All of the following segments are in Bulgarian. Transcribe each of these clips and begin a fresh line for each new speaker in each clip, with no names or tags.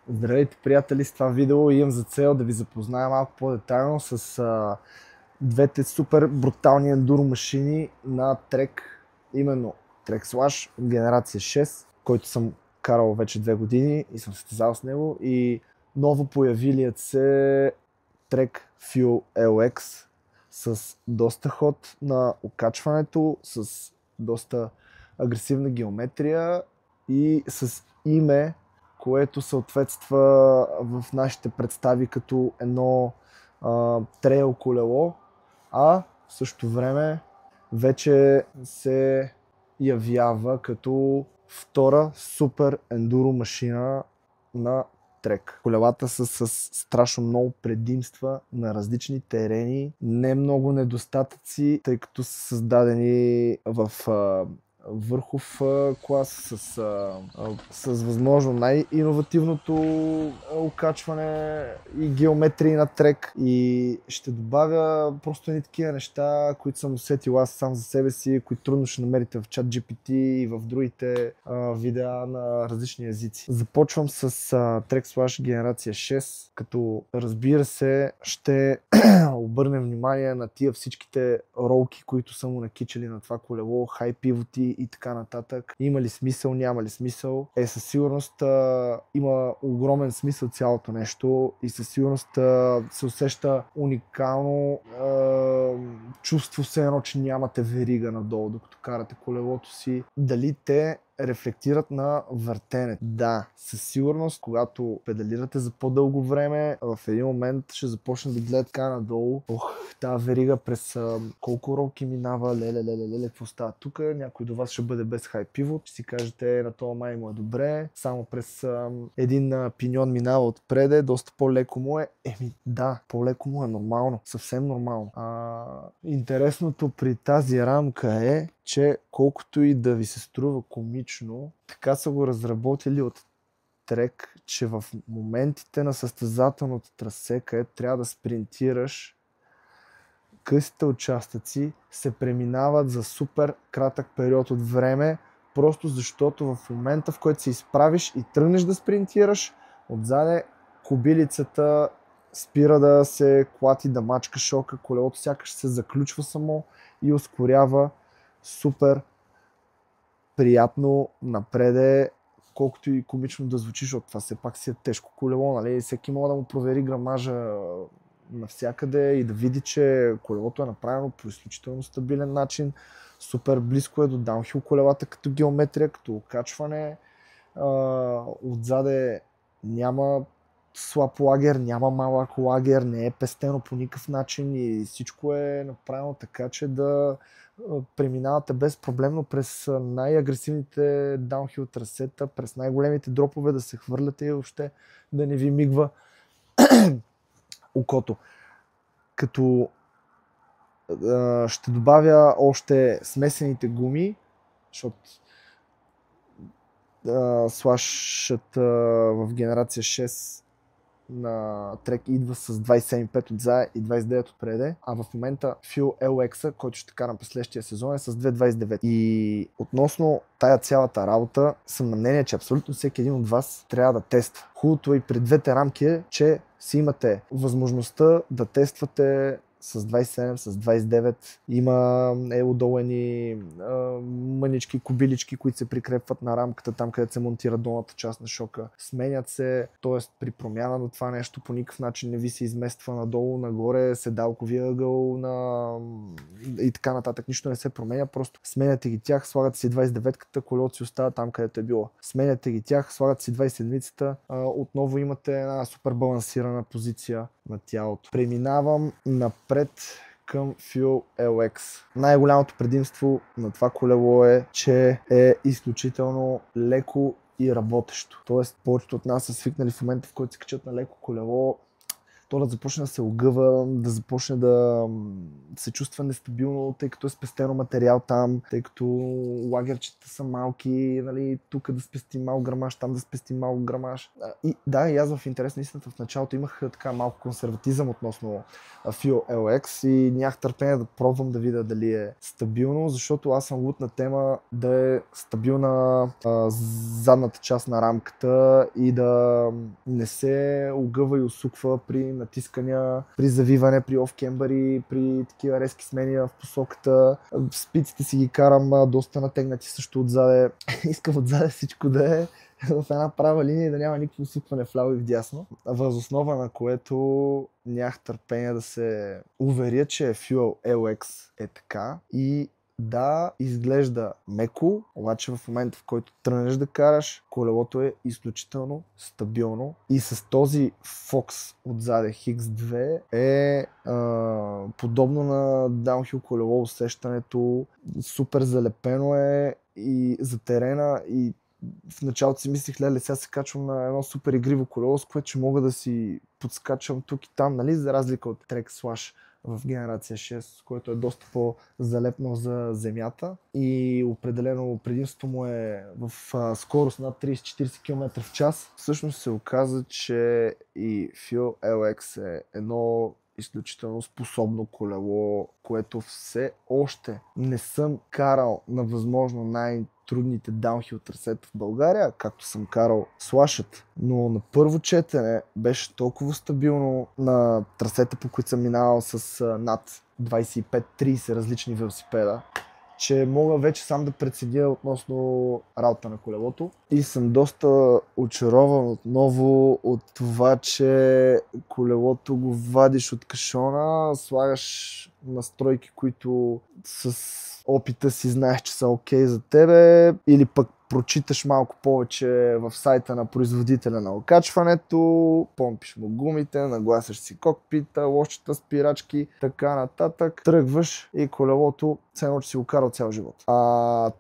Здравейте, приятели! С това видео имам за цел да ви запозная малко по-детайлно с двете супер брутални ендуро машини на Trek, именно Trek Slash от генерация 6, който съм карал вече 2 години и съм състезал с него, и ново появилият се Trek Fuel LX с доста ход на окачването, с доста агресивна геометрия и с име, което съответства в нашите представи като едно трейл колело, а в същото време вече се явява като втора супер ендуро машина на Трек. Колелата са с страшно много предимства на различни терени, не много недостатъци, тъй като са създадени в върхов клас с възможно най-иновативното окачване и геометрии на Трек. И ще добавя просто едни такива неща, които съм усетил аз сам за себе си, които трудно ще намерите в ChatGPT и в другите видеа на различни езици. Започвам с Trek Slash генерация 6, като разбира се ще обърнем внимание на тия всичките ролки, които са му накичали на това колело, хай пивоти и така нататък. Има ли смисъл, няма ли смисъл? Със сигурност има огромен смисъл цялото нещо и със сигурност се усеща уникално чувство, все едно, че нямате верига надолу, докато карате колелото си. Дали те рефлектират на въртенето? Да, със сигурност, когато педалирате за по-дълго време, в един момент ще започне да гледа така надолу. Тази верига през колко ролки минава, леле, какво става тук? Някой до вас ще бъде без хай пивот, ще си кажете, на това май му е добре, само през един пиньон минава отпреде, доста по-леко му е. Да, по-леко му е нормално, съвсем нормално. Интересното при тази рамка е, че колкото и да ви се струва комично, така са го разработили от Трек, че в моментите на състезателното трасе, където трябва да спринтираш, късите участъци се преминават за супер кратък период от време, просто защото в момента, в който се изправиш и тръгнеш да спринтираш, отзаде кобилицата спира да се клати, да мачка шока, колелото сякаш се заключва само и ускорява супер приятно напреде, колкото и комично да звучи, защото това все пак си е тежко колело, нали? Всеки може да му провери грамажа навсякъде и да види, че колелото е направено по изключително стабилен начин. Супер близко е до даунхил колелата като геометрия, като окачване. Отзаде няма слаб лагер, няма малък лагер, не е пестено по никакъв начин и всичко е направено така, че да преминавате безпроблемно през най-агресивните даунхил трасета, през най-големите дропове, да се хвърляте и въобще да не ви мигва окото. Като ще добавя още смесените гуми, защото слашът в генерация 6 на Трек идва с 27,5 отзад и 29 отпреде, а в момента Fuel LX, който ще карам през следващия сезон, е с 2,29. И относно тая цялата работа съм на мнение, че абсолютно всеки един от вас трябва да тества. Хубавото и при двете рамки е, че си имате възможността да тествате с 27, с 29. Има отдолени мънички, кобилички, които се прикрепват на рамката, там където се монтира долната част на шока. Сменят се, т.е. при промяна на това нещо по никакъв начин не ви се измества надолу, нагоре, седалковия ъгъл и така нататък. Нищо не се променя, просто сменяте ги тях, слагате си 29-ката, колелото си остава там, където е било. Сменяте ги тях, слагате си 27-цата, отново имате една супер балансирана позиция на тялото. Преминавам напред към Fuel LX. Най-голямото предимство на това колело е, че е изключително леко и работещо. Тоест, повечето от нас са свикнали в момента, в който се качат на леко колело, то да започне да се огъва, да започне да се чувства нестабилно, тъй като е спестено материал там, тъй като лагерчета са малки, нали, тук да спестим малко грамаж, там да спестим малко грамаж. И да, и аз в интерес на истината в началото имах така малко консерватизъм относно Fuel LX и нямах търпение да пробвам да видя дали е стабилно, защото аз съм луд на тема да е стабилна задната част на рамката и да не се огъва и усуква при натискания, при завиване, при офкембъри, при такива резки смени в посоката. Спиците си ги карам доста натегнати също отзаде. Искам отзаде всичко да е в една права линия и да няма никакво усукване вляво и вдясно. Въз основа на което нямах търпение да се уверя, че Fuel LX е така и да, изглежда меко, обаче в момента, в който тръгнеш да караш, колелото е изключително стабилно и с този Fox отзаде X2 е подобно на даунхил колело, усещането супер залепено е и за терена и в началото си мислих, леле, сега се качвам на едно супер игриво колело, с което ще мога да си подскачам тук и там, нали, за разлика от Trek Slash в генерация 6, който е доста по-залепнал за земята и определено предимство му е в скорост над 30-40 км в час. Всъщност се оказа, че и Fuel LX е едно изключително способно колело, което все още не съм карал на възможно най-трудните даунхил трасета в България, както съм карал Слашът. Но на първо четене беше толкова стабилно на трасета, по които съм минавал с над 25-30 различни велосипеда, че мога вече сам да преценя относно работа на колелото. И съм доста очарован отново от това, че колелото го вадиш от кашона, слагаш настройки, които с опита си знаеш, че са окей за тебе, или пък прочиташ малко повече в сайта на производителя на окачването, помпиш му гумите, нагласяш си кокпита, лошчета, спирачки, така нататък. Тръгваш и колелото все едно, че си го карал цял живот.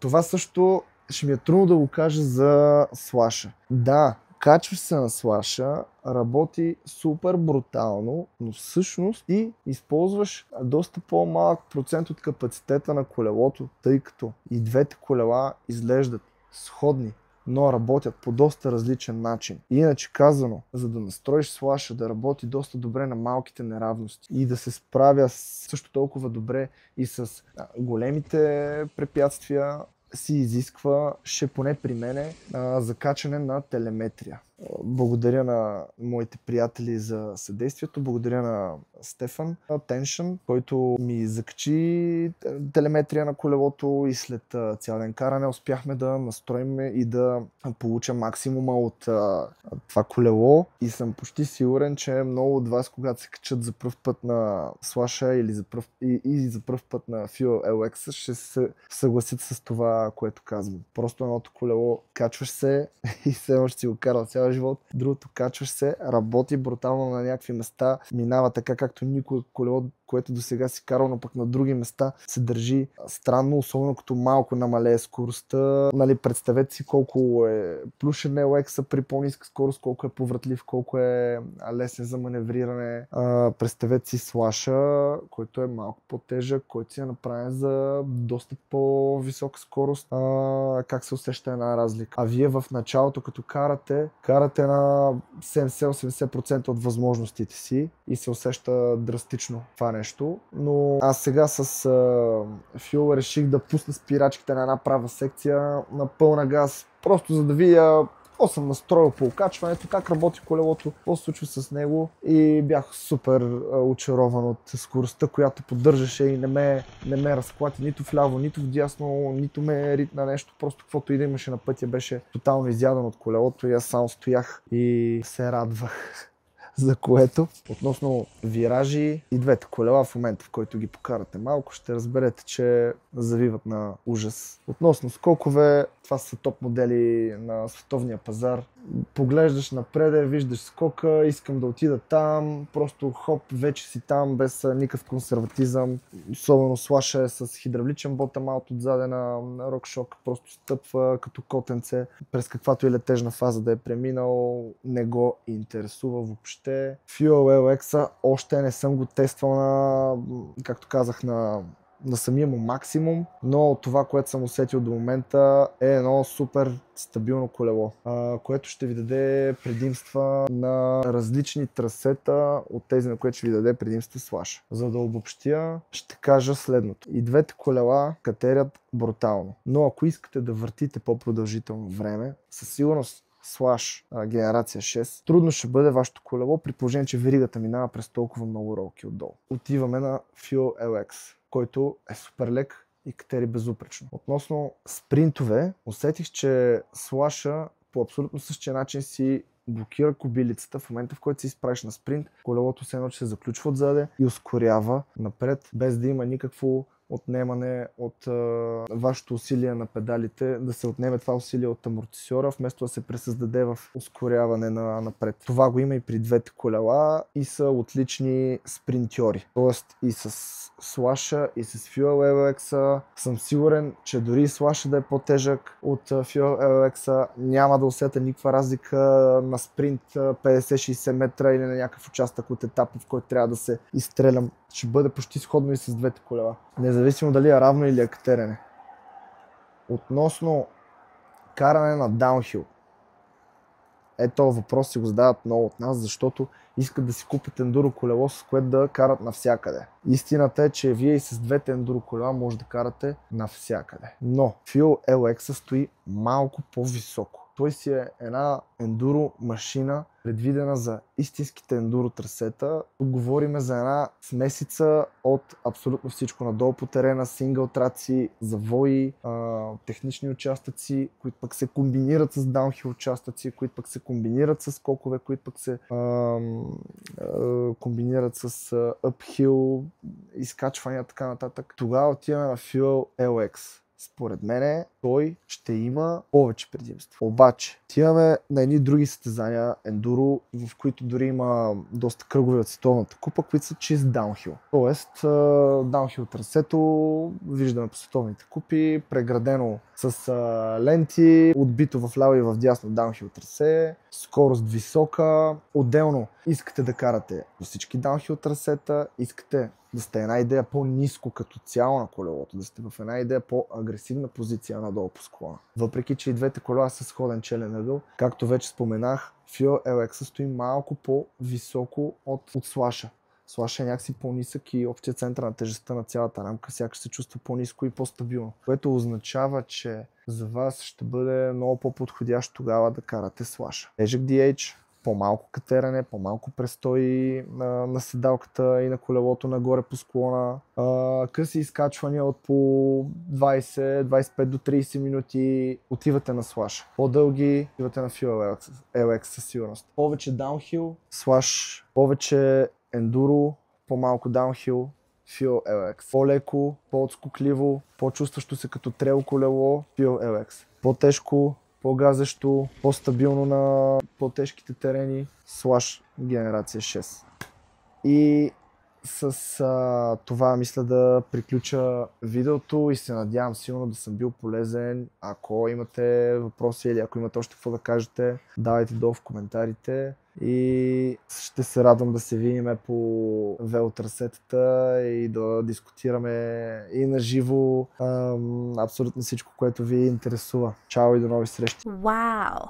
Това също ще ми е трудно да го кажа за Слаша. Да, качваш се на Слаша, работи супер брутално, но всъщност ти използваш доста по-малък процент от капацитета на колелото, тъй като и двете колела изглеждат сходни, но работят по доста различен начин. Иначе казано, за да настроиш Слаша да работи доста добре на малките неравности и да се справя също толкова добре и с големите препятствия, си изисква, ще поне при мене, закачане на телеметрия. Благодаря на моите приятели за съдействието, благодаря на Стефан Tension, който ми закачи телеметрия на колелото и след цял ден каране успяхме да настроим и да получа максимума от това колело и съм почти сигурен, че много от вас, когато се качат за пръв път на Слаша или за пръв път на Fuel LX, ще се съгласят с това, което казвам. Просто едното колело качваш се и все още си го карал цял живот. Другото качваш се, работи брутално на някакви места, минава така както никой колело, което до сега си карал, но пък на други места се държи странно, особено като малко намалее скоростта. Нали, представете си колко е плюшен LX при по-ниска скорост, колко е повратлив, колко е лесен за маневриране. Представете си Слаша, който е малко по-тежък, който си е направен за доста по-висока скорост. Как се усеща една разлика? А вие в началото, като карате на 70-80% от възможностите си и се усеща драстично това нещо. Но аз сега с Fuel реших да пусна спирачките на една права секция на пълна газ, просто за да видя какво съм настроил по окачването, как работи колелото, какво се случва с него и бях супер очарован от скоростта, която поддържаше и не ме разклати нито вляво, нито вдясно, нито ме ритна нещо, просто каквото и да имаше на пътя беше тотално изяден от колелото и аз само стоях и се радвах. За което, относно виражи и двете колела, в момента в който ги покарате малко, ще разберете, че завиват на ужас. Относно скокове, това са топ модели на световния пазар. Поглеждаш напред, виждаш скока, искам да отида там, просто хоп, вече си там, без никакъв консерватизъм. Особено слаша е с хидравличен ботъм аут отзаде на RockShox, просто стъпва като котенце. През каквато и летежна фаза да е преминал, не го интересува въобще. Fuel LX още не съм го тествал на, както казах, на самия му максимум, но това, което съм усетил до момента е едно супер стабилно колело, което ще ви даде предимства на различни трасета от тези, на които ще ви даде предимства Slash. За да обобщя, ще кажа следното. И двете колела катерят брутално, но ако искате да въртите по-продължително време, със сигурност Slash генерация 6, трудно ще бъде вашето колело, при положение, че веригата минава през толкова много ролки отдолу. Отиваме на Fuel LX, който е супер лек и катери безупречно. Относно спринтове, усетих, че Slash по абсолютно същия начин си блокира кобилицата в момента, в който се изправиш на спринт. Колелото се едно, че се заключва отзаде и ускорява напред, без да има никакво отнемане от вашето усилие на педалите, да се отнеме това усилие от амортисьора, вместо да се пресъздаде в ускоряване напред. Това го има и при двете колела и са отлични спринтьори. Тоест и с Slash и с Fuel LX съм сигурен, че дори и Slash да е по-тежък от Fuel LX, няма да усета никаква разлика на спринт 50-60 метра или на някакъв участък от етапа, в който трябва да се изстрелям. Ще бъде почти сходно и с двете колела. Независимо дали е равно или е катерене. Относно каране на даунхил. Ето въпрос си го задават много от нас, защото искат да си купят ендуро колело, с което да карат навсякъде. Истината е, че вие и с двете ендуро колела може да карате навсякъде. Но Fuel LX стои малко по-високо. Той си е една ендуро машина, предвидена за истинските ендуро трасета. Тук говорим за една смесица от абсолютно всичко надолу по терена, сингъл траци, завои, технични участъци, които пък се комбинират с даунхил участъци, които пък се комбинират с скокове, които пък се комбинират с uphill, изкачвания и така нататък. Тогава отиваме на Fuel LX. Според мен той ще има повече предимства. Обаче, отиваме на едни други състезания, ендуро, в които дори има доста кръгове от световната купа, които са чист даунхил. Тоест, даунхил трасето виждаме по световните купи, преградено с ленти, отбито в ляво и в дясно даунхил трасе, скорост висока. Отделно искате да карате по всички даунхил трасета, искате да сте една идея по-ниско като цяло на колелото, да сте в една идея по-агресивна позиция надолу по склона. Въпреки, че и двете колела са сходен челен ъгъл, както вече споменах, Fuel LX стои малко по-високо от Slash. Slash е някакси по-нисък и общия център на тежестта на цялата рамка сякаш се чувства по-ниско и по-стабилно, което означава, че за вас ще бъде много по-подходящо тогава да карате Slash. Тежък DH, по-малко катерене, по-малко престой на седалката и на колелото нагоре по склона, къси изкачвания от по 20-25 до 30 минути, отивате на Slash. По-дълги, отивате на Fuel LX със сигурност. Повече даунхил, Slash, повече ендуро, по-малко даунхил, Fuel LX. По-леко, по-отскокливо, по-чувстващо се като трейл колело, Fuel LX. По-тежко, по-газещо, по-стабилно на по-тежките терени, Slash генерация 6. И с това мисля да приключа видеото и се надявам силно да съм бил полезен. Ако имате въпроси или ако имате още какво да кажете, давайте долу в коментарите. И ще се радвам да се видим по велотрасетата и да дискутираме и на живо абсолютно всичко, което ви интересува. Чао и до нови срещи!
Wow!